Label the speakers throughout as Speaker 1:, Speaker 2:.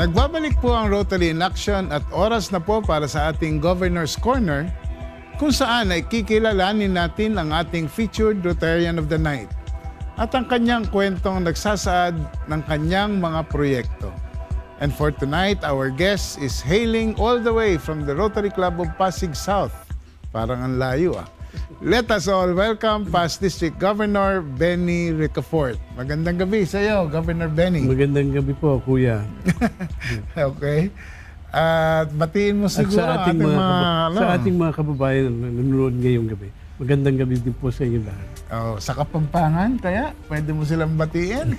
Speaker 1: Nagbabalik po ang Rotary in Action at oras na po para sa ating Governor's Corner kung saan ay kikilalanin natin ang ating featured Rotarian of the Night at ang kanyang kwentong nagsasaad ng kanyang mga proyekto. And for tonight, our guest is hailing all the way from the Rotary Club of Pasig South. Parang ang layo ah. Let us all welcome past District Governor Benny Ricafort. Magandang gabi sa iyo, Governor Benny.
Speaker 2: Magandang gabi po, Kuya.
Speaker 1: Okay. At batiin mo siguro
Speaker 2: At sa ating mga kababayan na nanonood ngayong gabi. Magandang gabi din po sa inyo lahat.
Speaker 1: Oh, sa Kapampangan, kaya pwede mo silang batiin.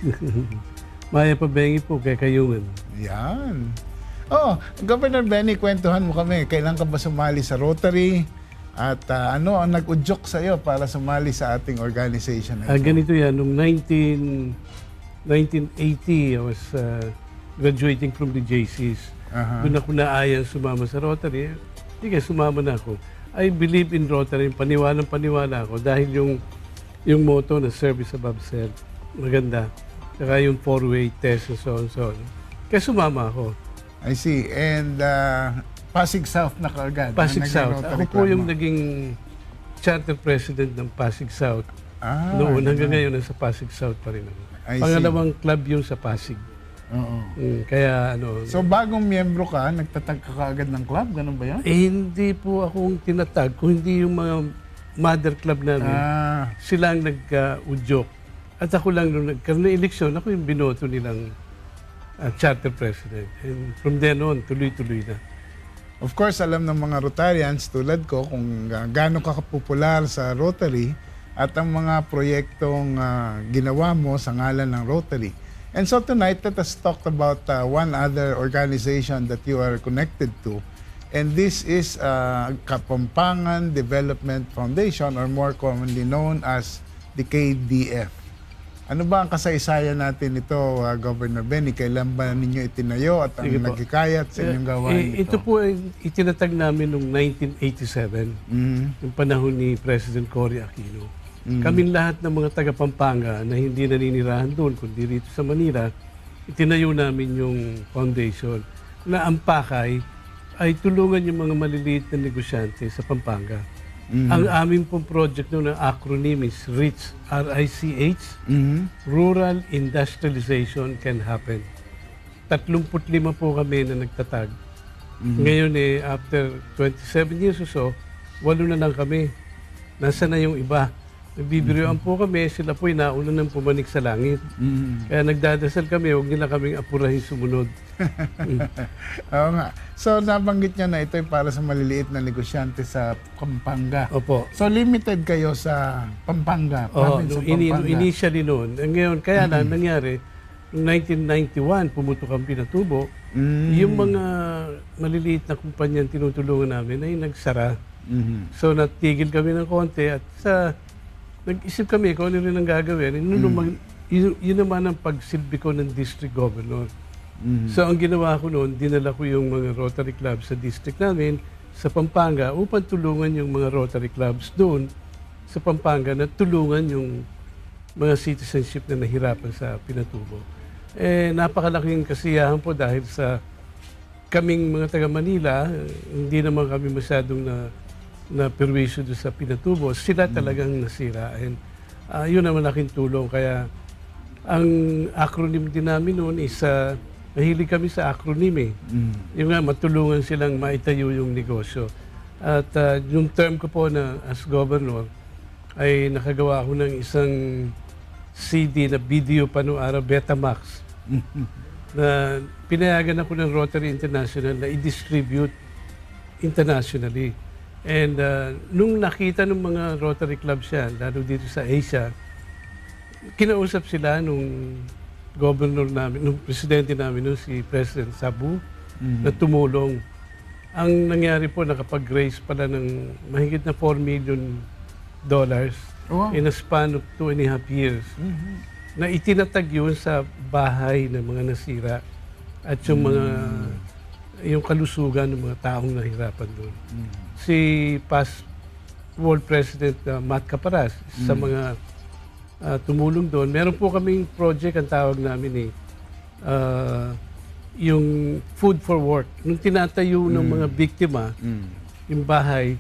Speaker 2: Maya Pabengi po, kay Kayungan.
Speaker 1: Yan. Oh, Governor Benny, kwentuhan mo kami. Kailan ka ba sumali sa Rotary? At ano ang nag-udyok sa iyo para sumali sa ating organization?
Speaker 2: Ganito yan, noong 1980, I was graduating from the JCs. Doon ako naayang sumama sa Rotary. Sige, sumama na ako. I believe in Rotary. Paniwalang-paniwala ako dahil yung motto na service above self, maganda. Saka yung four-way test and so on, so on. Kaya sumama ako.
Speaker 1: I see. And Pasig South na kaagad.
Speaker 2: Pasig South. Ako po yung naging charter president ng Pasig South. Noon hanggang ngayon nasa Pasig South pa rin ako. Pangalawang club yung sa Pasig.
Speaker 1: Oo.
Speaker 2: Kaya ano...
Speaker 1: So bagong miyembro ka, nagtatag ka kaagad ng club? Ganun ba yan?
Speaker 2: Hindi po akong tinatag. Kung hindi yung mga mother club namin, sila ang nagka-udyok. At ako lang nung nagkaroon ng eleksyon, ako yung binoto nilang charter president. And from then on, tuloy-tuloy na.
Speaker 1: Of course, alam ng mga Rotarians tulad ko kung gaano ka kapopular sa Rotary at ang mga proyektong ginawa mo sa ngalan ng Rotary. And so tonight, let us talk about one other organization that you are connected to. And this is Kapampangan Development Foundation, or more commonly known as the KDF. Ano ba ang kasaysayan natin ito, Governor Benny? Kailan ba ninyo itinayo at ang nagkikayat sa inyong gawain ito?
Speaker 2: Ito po ay itinatag namin noong 1987, yung panahon ni President Cory Aquino. Kaming lahat ng mga taga-Pampanga na hindi naninirahan doon, kundi rito sa Manila, itinayo namin yung foundation na ang pakay ay tulungan yung mga maliliit na negosyante sa Pampanga. Ang aming pong project noon, ang acronym is RICH, R-I-C-H, Rural Industrialization Can Happen. 35 po kami na nagtatag. Ngayon after 27 years or so, 8 na lang kami. Nasa na yung iba? Nagbibiruan po kami, sila po'y nauna nang pumanik sa langit. Kaya nagdadasal kami, huwag nila kaming apurahin sumunod.
Speaker 1: Oo nga. So nabanggit niya na ito ay para sa maliliit na negosyante sa Pampanga.
Speaker 2: Opo.
Speaker 1: So limited kayo sa Pampanga, province of Pampanga.
Speaker 2: Initially noon. Ngayon, kaya lang nangyari, noong 1991, pumutok ang Pinatubo, yung mga maliliit na kumpanyang tinutulungan namin ay nagsara. So natigil kami ng konti at nag-isip kami kung ano rin ang gagawin. Yun naman ang pagsilbi ko ng district governor. So ang ginawa ko noon, dinala ko yung mga Rotary clubs sa district namin, sa Pampanga, upang tulungan yung mga Rotary clubs doon sa Pampanga na tulungan yung mga citizenship na nahirapan sa Pinatubo. Napakalaking kasiyahan po dahil sa kaming mga taga Manila, hindi naman kami masyadong na perwisyo doon sa Pinatubo, sila talagang nasira. And yun naman aking tulong. Kaya ang acronym din namin noon is, mahilig kami sa acronym yung nga, matulungan silang maitayo yung negosyo. At yung term ko po na as governor, ay nakagawa ako ng isang CD na video pa noong araw, Betamax, na pinayagan ako ng Rotary International na i-distribute internationally. And nung nakita ng mga Rotary clubs yan, lalo dito sa Asia, kinausap sila nung governor namin, nung presidente namin, nung si President Sabu, na tumulong. Ang nangyari po, nakapag-raise pala ng mahigit na $4 million in a span of 2.5 years. Na itinatag yun sa bahay ng mga nasira at yung yung kalusugan ng mga taong nahirapan doon. Si past World President Matt Caparas sa mga tumulong doon. Meron po kaming project, ang tawag namin yung food for work. Nung tinatayo ng mga biktima, yung bahay,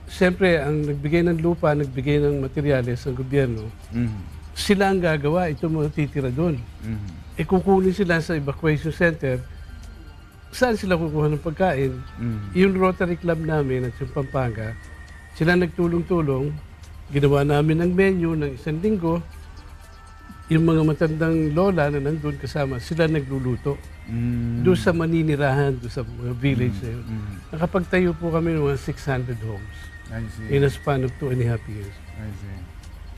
Speaker 2: siyempre, ang nagbigay ng lupa, nagbigay ng materyales ang gobyerno, sila ang gagawa, ito mga titira doon. Kukunin sila sa evacuation center, saan sila kukuha ng pagkain? Yung Rotary Club namin at yung Pampanga, sila nagtulong-tulong, ginawa namin ang menu ng 1 linggo, yung mga matandang lola na nandun kasama, sila nagluluto. Doon sa maninirahan, doon sa mga village na yun. Nakapagtayo po kami ng mga 600 homes
Speaker 1: I see.
Speaker 2: in a span of 2.5 years.
Speaker 1: I see.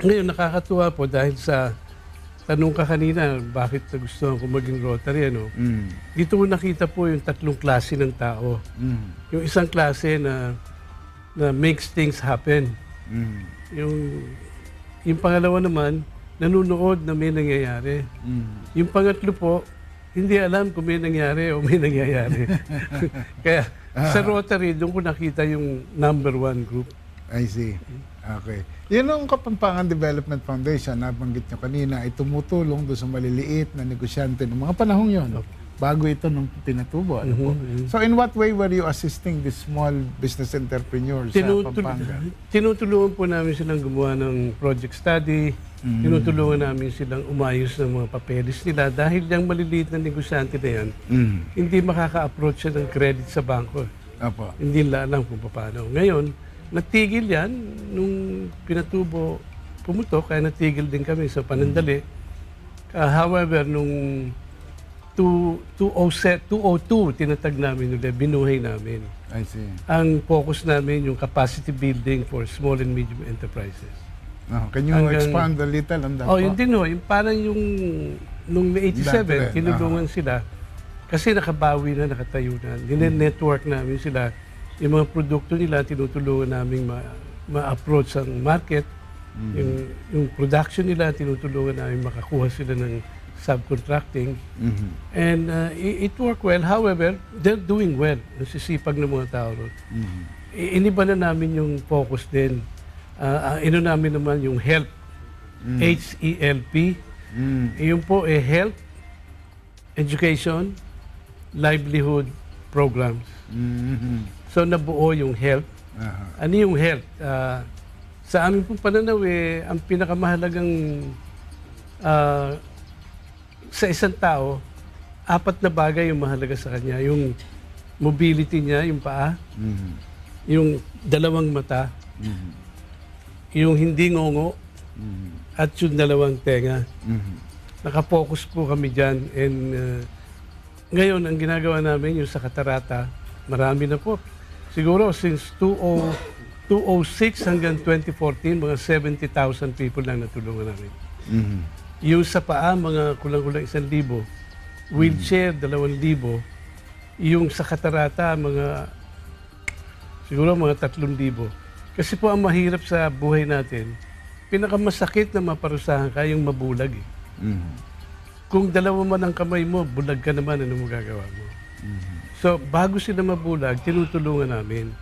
Speaker 2: Ngayon, nakakatuwa po dahil sa tanong ka kanina, bakit nagustuhan ko maging Rotary, ano? Dito ko nakita po yung 3 klase ng tao. Yung isang klase na makes things happen. Yung pangalawa naman, nanunood na may nangyayari. Yung pangatlo po, hindi alam kung may nangyari o may nangyayari. Kaya sa Rotary, doon ko nakita yung number 1 group.
Speaker 1: I see. Okay. Yun ang Kapampangan Development Foundation, nabanggit nyo kanina, ay tumutulong doon sa maliliit na negosyante ng mga panahong yon. Bago ito nung pinatubo. Ano po? So in what way were you assisting the small business entrepreneurs sa Pampanga?
Speaker 2: Tinutulungan po namin silang gumawa ng project study. Tinutulungan namin silang umayos ng mga papeles nila dahil yung maliliit na negosyante na yan, hindi makaka-approach siya ng credit sa bangko.
Speaker 1: Apo.
Speaker 2: Hindi nila alam kung paano. Ngayon, natigil yan nung pinatubo pumutok, kaya natigil din kami sa panandali. However, nung 2002, tinatag namin ulit, binuhay namin.
Speaker 1: I see.
Speaker 2: Ang focus namin yung capacity building for small and medium enterprises.
Speaker 1: Can you expand a little on that?
Speaker 2: Yun din ho. Yung parang yung nung 87, tinulungan sila kasi nakabawi na, nakatayo na. Nine-network namin sila. Yung mga produkto nila, tinutulungan namin ma-approach ang market. Yung production nila, tinutulungan namin makakuha sila ng subcontracting. And it worked well. However, they're doing well. Nasisipag ng mga tao ron. Iniba na namin yung focus din. Namin naman yung HELP. HELP. Yung po health, education, livelihood programs. So nabuo yung health. Ano yung health? Sa aming pong pananaw, ang pinakamahalagang sa isang tao, 4 na bagay yung mahalaga sa kanya. Yung mobility niya, yung paa, yung 2 mata, yung hindi ngongo, at yung 2 tenga. Nakapokus po kami dyan. And ngayon, ang ginagawa namin, yung sa Katarata, marami na po. Siguro, since 2006 hanggang 2014, mga 70,000 people lang natulungan namin. Yung sa paa, mga kulang-kulang 1,000. Wheelchair, 2,000. Yung sa Katarata, siguro mga 3,000. Kasi po ang mahirap sa buhay natin, pinakamasakit na maparusahan ka yung mabulag. Kung 2 man ang kamay mo, bulag ka naman, ano mo gagawa mo? So, bago sila mabulag, tinutulungan namin.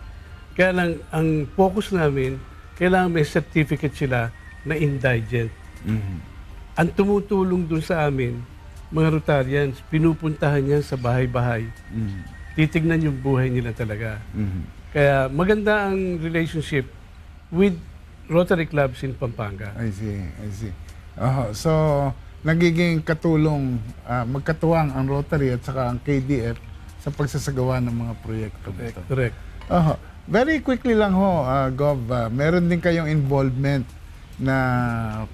Speaker 2: Kaya lang, ang focus namin, kailangan may certificate sila na indigent. Ang tumutulong dun sa amin, mga Rotarians, pinupuntahan yan sa bahay-bahay. Titignan yung buhay nila talaga. Kaya maganda ang relationship with Rotary clubs in Pampanga.
Speaker 1: I see. So, nagiging katulong, magkatuwang ang Rotary at saka ang KDF sa pagsasagawa ng mga proyekto nito.
Speaker 2: Correct.
Speaker 1: Very quickly lang ho, Gov, meron din kayong involvement na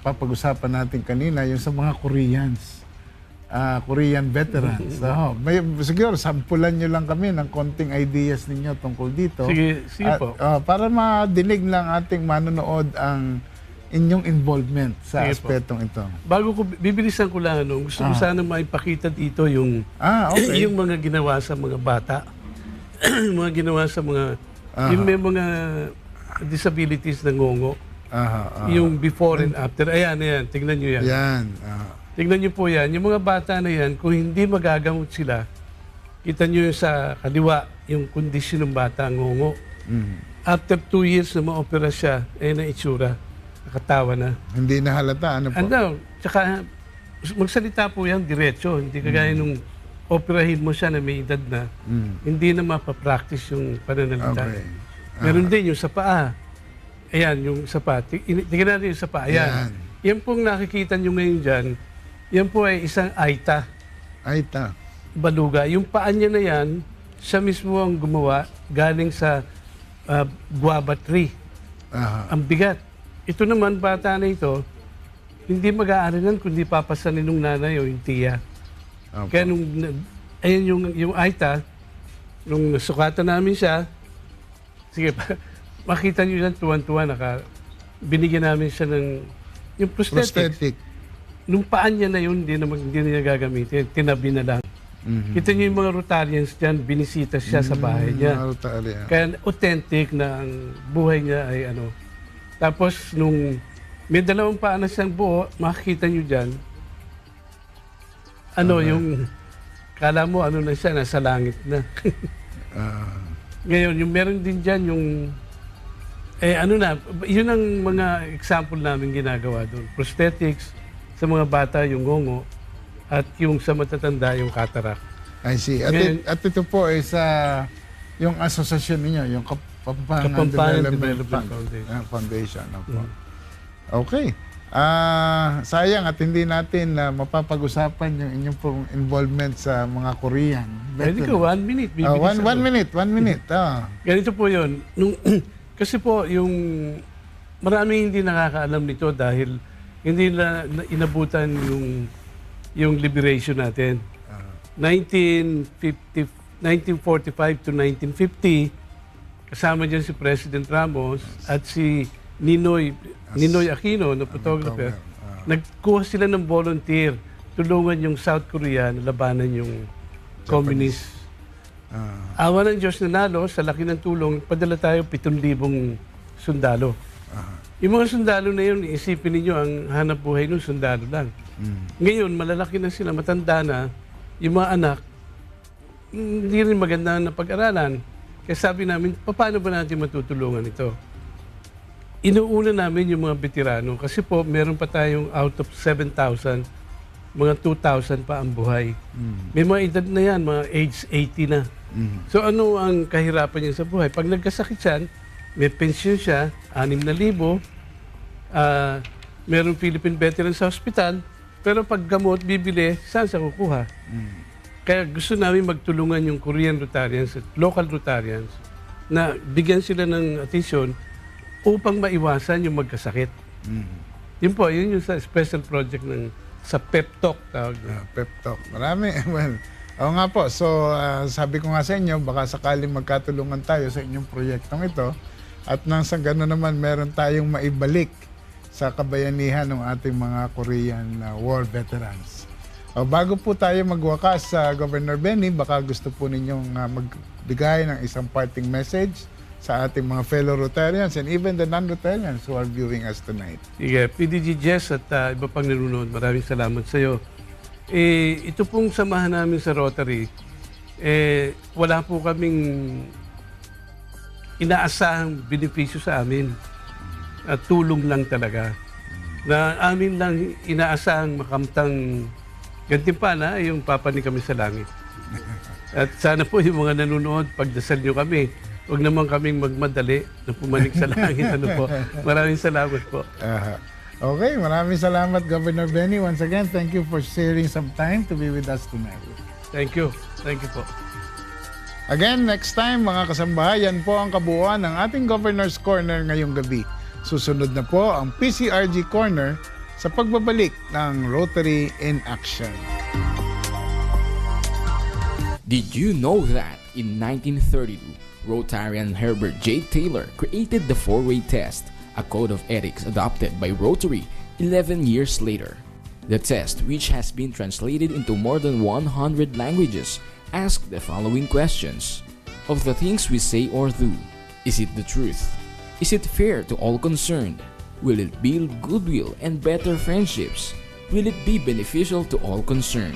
Speaker 1: papag-usapan natin kanina, yung sa mga Koreans, Korean veterans. Siguro, sampulan nyo lang kami ng konting ideas ninyo tungkol dito.
Speaker 2: Sige po.
Speaker 1: Para madinig lang ating manonood ang inyong involvement sa
Speaker 2: Sige
Speaker 1: aspetong ito.
Speaker 2: Bago ko, bibilisan ko lang, gusto ko sana maipakita dito yung,
Speaker 1: okay.
Speaker 2: yung mga ginawa sa mga bata, mga ginawa sa mga, yung may mga disabilities na ngongo, yung before and after. Ayan, tignan nyo yan.
Speaker 1: Yan.
Speaker 2: Tignan nyo po yan. Yung mga bata na yan, kung hindi magagamot sila, kita nyo yung sa kaliwa, yung kondisyon ng bata, ngongo. After 2 years na ma-opera siya, na itsura. Nakatawa na.
Speaker 1: Hindi na halata, ano po?
Speaker 2: Tsaka magsalita po yan diretso. Hindi kagaya nung operahin mo siya na may edad na, hindi na mapapractice yung pananalita.
Speaker 1: Okay.
Speaker 2: Meron din yung sa paa. Ayan, yung sa paa. Tingnan natin yung sa paa. Ayan. Yan pong nakikita nyo ngayon dyan, yan po ay isang aita.
Speaker 1: Aita.
Speaker 2: Baluga. Yung paa niya na yan, siya mismo ang gumawa galing sa guava tree.
Speaker 1: Aha.
Speaker 2: Ang bigat. Ito naman, bata na ito, hindi mag-aaralan kundi papasanin ng nanay o yung tiya.
Speaker 1: Okay.
Speaker 2: Kaya ayun yung aita, nung sukatan namin siya, sige, makita nyo yan, tuwan-tuwa, binigyan namin siya ng yung prosthetic. Nung paan niya na yun, hindi niya gagamitin. Tinabi na lang. Kita niyo yung mga Rotarians dyan, binisita siya sa bahay niya. Kaya authentic na ang buhay niya ay ano. Tapos nung may dalawang paa na siyang buo, makikita niyo dyan, yung kala mo ano na siya, nasa langit na. Ngayon, yung meron din dyan yung yun ang mga example namin ginagawa doon. Prosthetics, sa mga bata yung ngongo, at yung sa matatanda yung cataract.
Speaker 1: I see. At ito po ay sa yung asosasyon ninyo, yung Kapampangan Development Foundation. Okay. Sayang at hindi natin mapapag-usapan yung inyong pong involvement sa mga Korean.
Speaker 2: Pwede ka, 1 minute.
Speaker 1: One minute.
Speaker 2: Ganito po yun. Kasi po, maraming hindi nakakaalam nito dahil hindi na inabutan yung liberation natin. 1945 to 1950, kasama dyan si President Ramos at si Ninoy Aquino, na photographer. Nagkuha sila ng volunteer, tulungan yung South Korea na labanan yung communist. Awa ng Diyos na nalo, sa laki ng tulong, padala tayo 7,000 sundalo. Yung mga sundalo na yun, isipin ninyo, ang hanap buhay ng sundalo lang. Ngayon, malalaki na sila, matanda na, yung mga anak, hindi rin maganda na pag-aralan. Kaya sabi namin, paano ba natin matutulungan ito? Inuuna namin yung mga veterano kasi po, meron pa tayong out of 7,000, mga 2,000 pa ang buhay. May mga edad na yan, mga age 80 na. So ano ang kahirapan niya sa buhay? Pag nagkasakit siya, may pension siya, 6,000, meron Philippine veteran sa hospital, pero pag gamot, bibili, saan siya kukuha? Kaya gusto namin magtulungan yung Korean Rotarians at local Rotarians na bigyan sila ng atensyon upang maiwasan yung magkasakit. Yun po, yun yung special project sa Pep Talk.
Speaker 1: Pep Talk. Marami. Well, oo nga po. So, sabi ko nga sa inyo, baka sakaling magkatulungan tayo sa inyong proyektong ito at nang sa gano'n naman, meron tayong maibalik sa kabayanihan ng ating mga Korean war veterans. Bago po tayo magwakas sa Governor Benny, baka gusto po ninyong magbigay ng isang parting message sa ating mga fellow Rotarians and even the non-Rotarians who are viewing us tonight.
Speaker 2: Sige, PDG Jess at iba pang nanonood, maraming salamat sa iyo. Ito pong samahan namin sa Rotary, wala po kaming inaasahang benepisyo sa amin. At tulong lang talaga. Na amin lang inaasahang makamtang gantimpala yung papani kami sa langit. At sana po yung mga nanonood, pagdasal nyo kami. Huwag naman kaming magmadali na pumanik sa langit. Maraming salamat po.
Speaker 1: Okay, maraming salamat Governor Benny. Once again, thank you for sharing some time to be with us tonight.
Speaker 2: Thank you. Thank you po.
Speaker 1: Again, next time mga kasambahay, yan po ang kabuuan ng ating Governor's Corner ngayong gabi. Susunod na po ang PCRG Corner sa pagbabalik ng Rotary in Action.
Speaker 3: Did you know that in 1932, Rotarian Herbert J. Taylor created the four-way test, a code of ethics adopted by Rotary 11 years later? The test, which has been translated into more than 100 languages, asks the following questions. Of the things we say or do, is it the truth? Is it fair to all concerned? Will it build goodwill and better friendships? Will it be beneficial to all concerned?